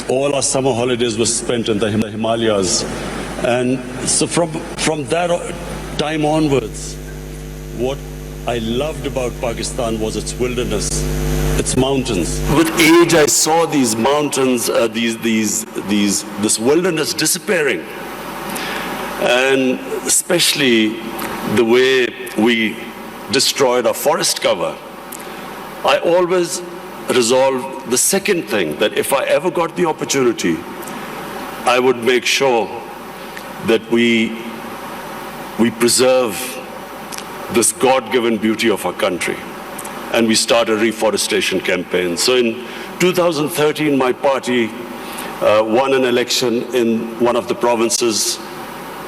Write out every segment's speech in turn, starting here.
All our summer holidays were spent in the Himalayas. And so from that time onwards, what I loved about Pakistan was its wilderness, its mountains. With age, I saw these mountains, this wilderness disappearing. And especially the way we destroyed our forest cover. I always resolved the second thing, that if I ever got the opportunity, I would make sure that we preserve this God-given beauty of our country. And we start a reforestation campaign. So in 2013, my party won an election in one of the provinces,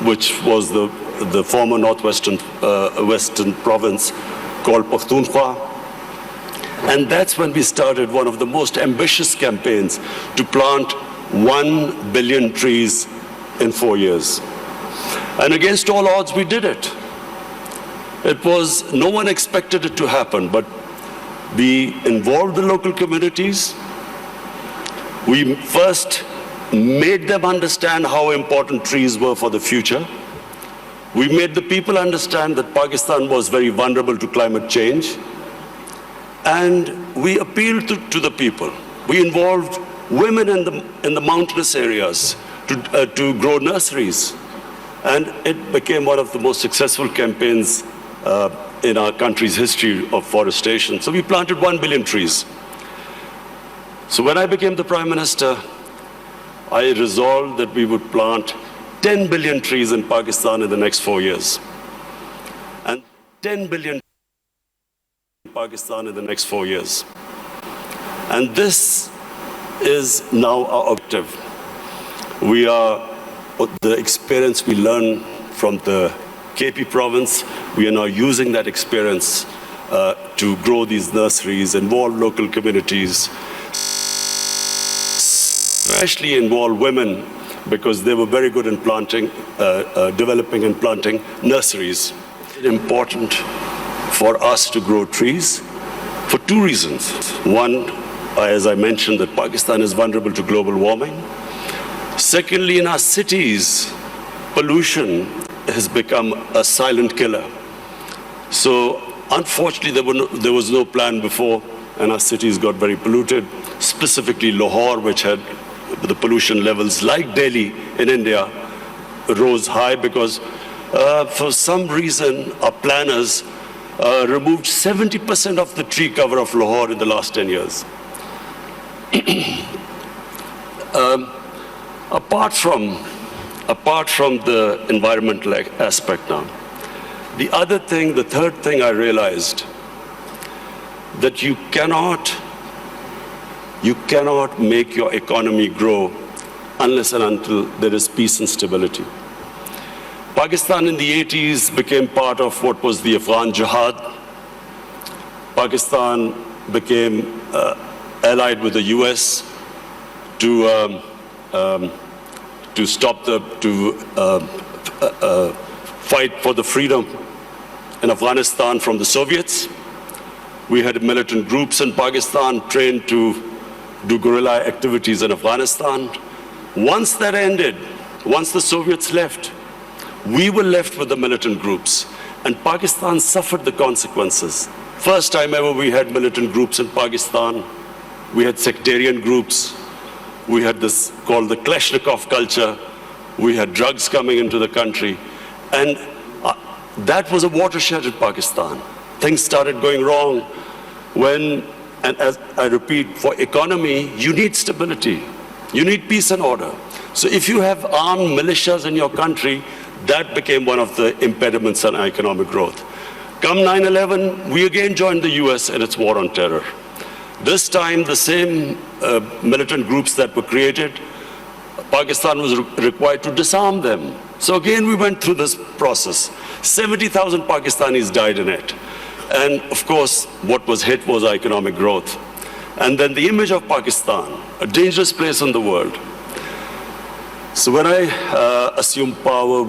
which was the former northwestern western province called Pakhtunkhwa. And that's when we started one of the most ambitious campaigns to plant 1 billion trees in 4 years. And against all odds, we did it. No one expected it to happen, but we involved the local communities. We first made them understand how important trees were for the future. We made the people understand that Pakistan was very vulnerable to climate change. And we appealed to the people. We involved women in the mountainous areas to grow nurseries. And it became one of the most successful campaigns in our country's history of forestation. So we planted 1 billion trees. So when I became the Prime Minister, I resolved that we would plant 10 billion trees in Pakistan in the next 4 years. And 10 billion Pakistan in the next 4 years. And this is now our objective. The experience we learned from the KP province, we are now using that experience to grow these nurseries, involve local communities, especially involve women, because they were very good in planting, developing and planting nurseries. It's important for us to grow trees for two reasons. One, as I mentioned, that Pakistan is vulnerable to global warming. Secondly, in our cities, pollution has become a silent killer. So unfortunately, there was no plan before, and our cities got very polluted, specifically Lahore, which had the pollution levels like Delhi in India, rose high because for some reason our planners removed 70% of the tree cover of Lahore in the last 10 years. Apart from the environmental aspect now, the third thing I realized, that you cannot make your economy grow unless and until there is peace and stability. Pakistan in the 80s became part of what was the Afghan Jihad. Pakistan became allied with the US to fight for the freedom in Afghanistan from the Soviets. We had militant groups in Pakistan trained to do guerrilla activities in Afghanistan. Once that ended, once the Soviets left, we were left with the militant groups, and Pakistan suffered the consequences. First time ever we had militant groups in Pakistan. We had sectarian groups. We had this called the Kalashnikov culture. We had drugs coming into the country. And that was a watershed in Pakistan. Things started going wrong and as I repeat, for economy, you need stability. You need peace and order. So if you have armed militias in your country, that became one of the impediments on economic growth. Come 9/11, we again joined the US in its war on terror. This time, the same militant groups that were created, Pakistan was required to disarm them. So again, we went through this process. 70,000 Pakistanis died in it. And of course, what was hit was economic growth. And then the image of Pakistan, a dangerous place in the world. So when I assumed power,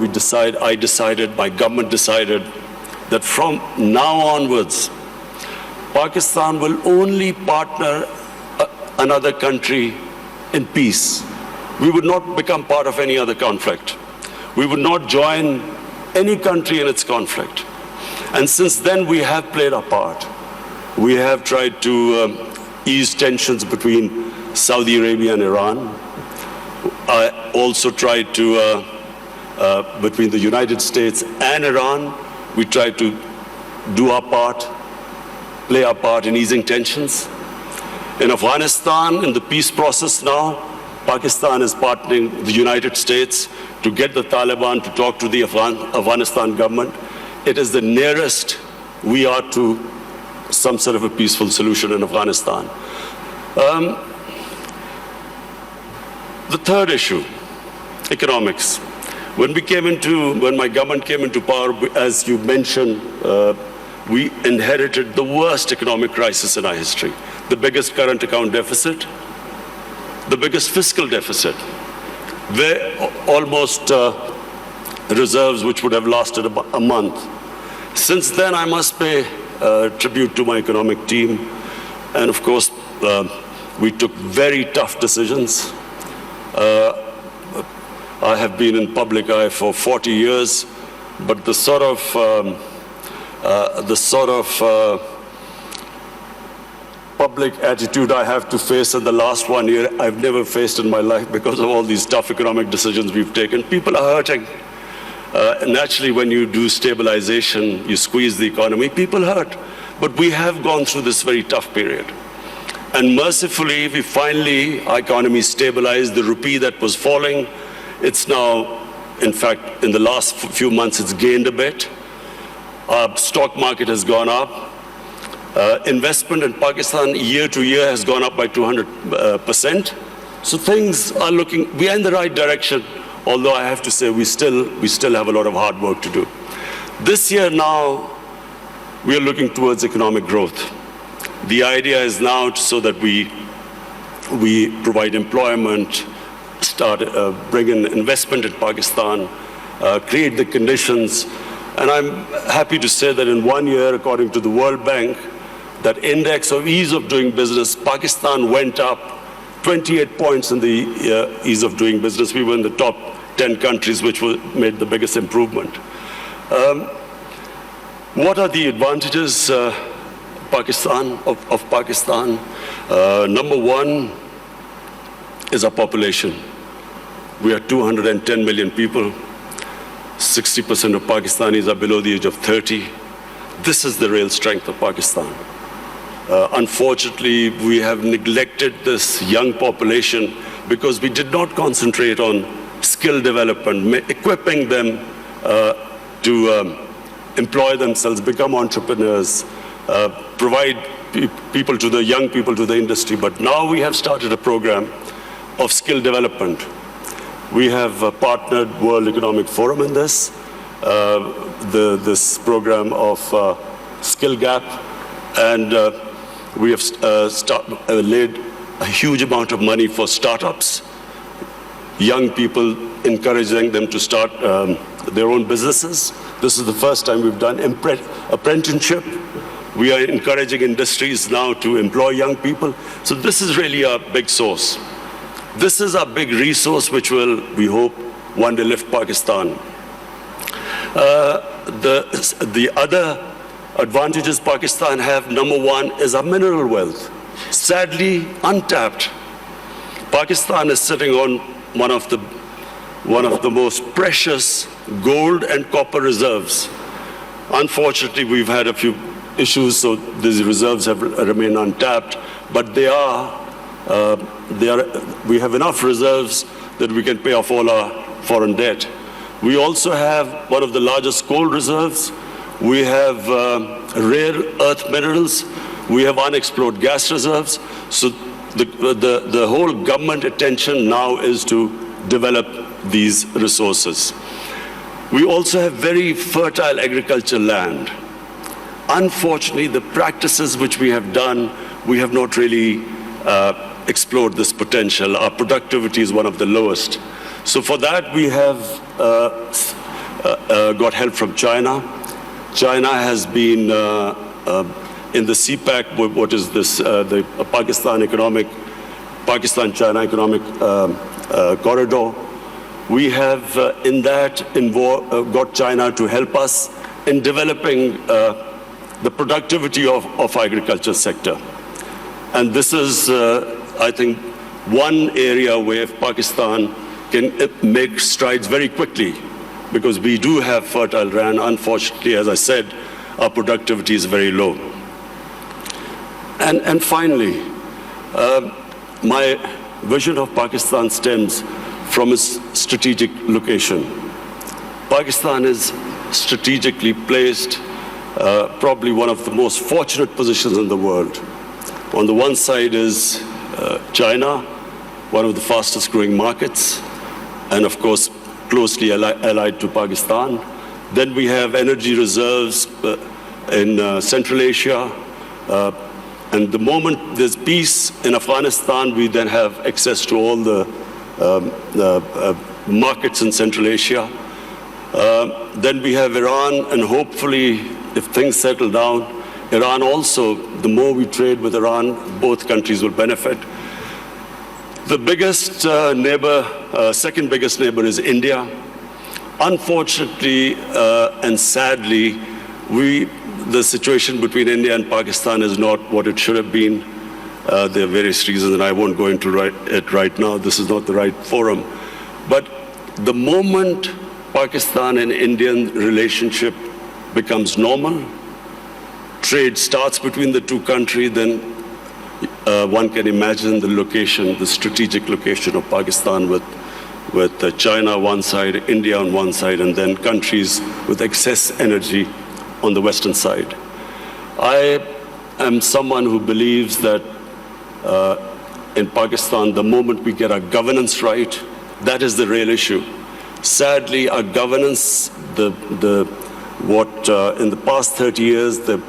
I decided, my government decided, that from now onwards, Pakistan will only partner another country in peace. We would not become part of any other conflict. We would not join any country in its conflict. And since then, we have played our part. We have tried to ease tensions between Saudi Arabia and Iran. I also tried to, between the United States and Iran, we tried to do our part, play our part in easing tensions. In Afghanistan, in the peace process now, Pakistan is partnering with the United States to get the Taliban to talk to the Afghanistan government. It is the nearest we are to some sort of a peaceful solution in Afghanistan. The third issue, economics. When my government came into power, as you mentioned, we inherited the worst economic crisis in our history. The biggest current account deficit, the biggest fiscal deficit, where almost reserves which would have lasted a month. Since then, I must pay tribute to my economic team. And of course, we took very tough decisions. I have been in public eye for 40 years, but the sort of public attitude I have to face in the last 1 year, I've never faced in my life because of all these tough economic decisions we've taken. People are hurting. Naturally, when you do stabilization, you squeeze the economy, people hurt. But we have gone through this very tough period. And mercifully, our economy stabilized. The rupee that was falling, it's now, in fact, in the last few months, it's gained a bit. Our stock market has gone up. Investment in Pakistan year to year has gone up by 200%. So things are we are in the right direction, although I have to say we still have a lot of hard work to do. This year now, we are looking towards economic growth. The idea is now so that we provide employment, bring in investment in Pakistan, create the conditions. And I'm happy to say that in 1 year, according to the World Bank, that index of ease of doing business, Pakistan went up 28 points in the ease of doing business. We were in the top 10 countries which made the biggest improvement. What are the advantages of Pakistan? Number one is our population. We are 210 million people. 60% of Pakistanis are below the age of 30. This is the real strength of Pakistan. Unfortunately, we have neglected this young population because we did not concentrate on skill development, equipping them to employ themselves, become entrepreneurs, provide young people to the industry. But now we have started a program of skill development. We have partnered World Economic Forum in this program of Skill Gap, and we have laid a huge amount of money for startups, young people, encouraging them to start their own businesses. This is the first time we've done apprenticeship. We are encouraging industries now to employ young people. So this is really a big source. This is a big resource which will, we hope, one day lift Pakistan. The other advantages Pakistan have, number one, is our mineral wealth. Sadly, untapped. Pakistan is sitting on one of the most precious gold and copper reserves. Unfortunately, we've had a few issues, so these reserves have remained untapped, but we have enough reserves that we can pay off all our foreign debt. We also have one of the largest gold reserves. We have rare earth minerals. We have unexplored gas reserves. So the whole government attention now is to develop these resources. We also have very fertile agricultural land. Unfortunately, the practices which we have done, we have not really explored this potential. Our productivity is one of the lowest. So for that, we have got help from China. China has been in the CPEC, what is this, the Pakistan Economic Pakistan-China economic corridor. We have in that got China to help us in developing the productivity of agriculture sector. And this is, I think, one area where Pakistan can make strides very quickly, because we do have fertile land. Unfortunately, as I said, our productivity is very low. And finally, my vision of Pakistan stems from its strategic location. Pakistan is strategically placed, probably one of the most fortunate positions in the world. On the one side is China, one of the fastest growing markets, and of course closely allied to Pakistan. Then we have energy reserves in Central Asia, and the moment there's peace in Afghanistan, we then have access to all the markets in Central Asia. Then we have Iran, and hopefully, if things settle down, Iran also, the more we trade with Iran, both countries will benefit. The biggest neighbor, second biggest neighbor is India. Unfortunately and sadly, the situation between India and Pakistan is not what it should have been. There are various reasons, and I won't go into it right now. This is not the right forum. But the moment Pakistan and Indian relationship becomes normal, trade starts between the two countries, then one can imagine the location, the strategic location of Pakistan with China on one side, India on one side, and then countries with excess energy on the western side. I am someone who believes that in Pakistan, the moment we get our governance right, that is the real issue. Sadly, our governance, in the past 30 years, the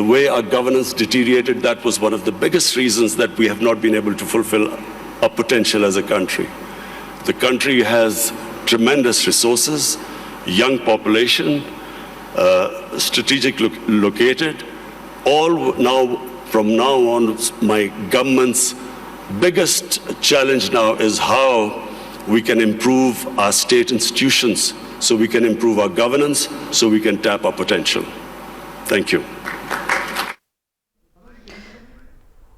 way our governance deteriorated, that was one of the biggest reasons that we have not been able to fulfill our potential as a country. The country has tremendous resources, young population, strategic located. From now on, my government's biggest challenge now is how we can improve our state institutions, so we can improve our governance, so we can tap our potential. Thank you.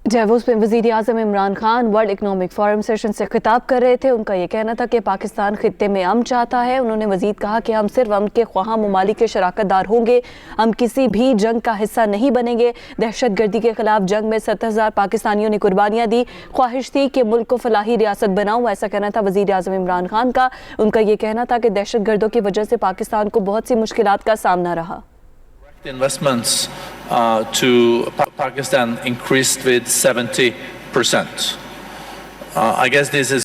Davos में वज़ीर आज़म Imran Khan World Economic Forum session से खिताब कर रहे थे। उनका ये कहना था कि पाकिस्तान खित्ते में अमन चाहता है। उन्होंने मज़ीद कहा कि हम सिर्फ अमन के ख्वाहा ममालिक के शराकतदार होंगे, हम किसी भी जंग का हिस्सा नहीं बनेंगे। दहशत गर्दी के खिलाफ जंग में 70,000 पाकिस्तानियों ने कुर्बानियाँ दी। ख्वाहिश थी कि मुल्क को फलाही रियासत बनाऊँ, ऐसा कहना था वज़ीर आज़म इमरान खान का। उनका ये कहना था कि दहशत गर्दों की वजह से पाकिस्तान को बहुत सी मुश्किलात का सामना रहा। Investments to Pakistan increased with 70%. I guess this is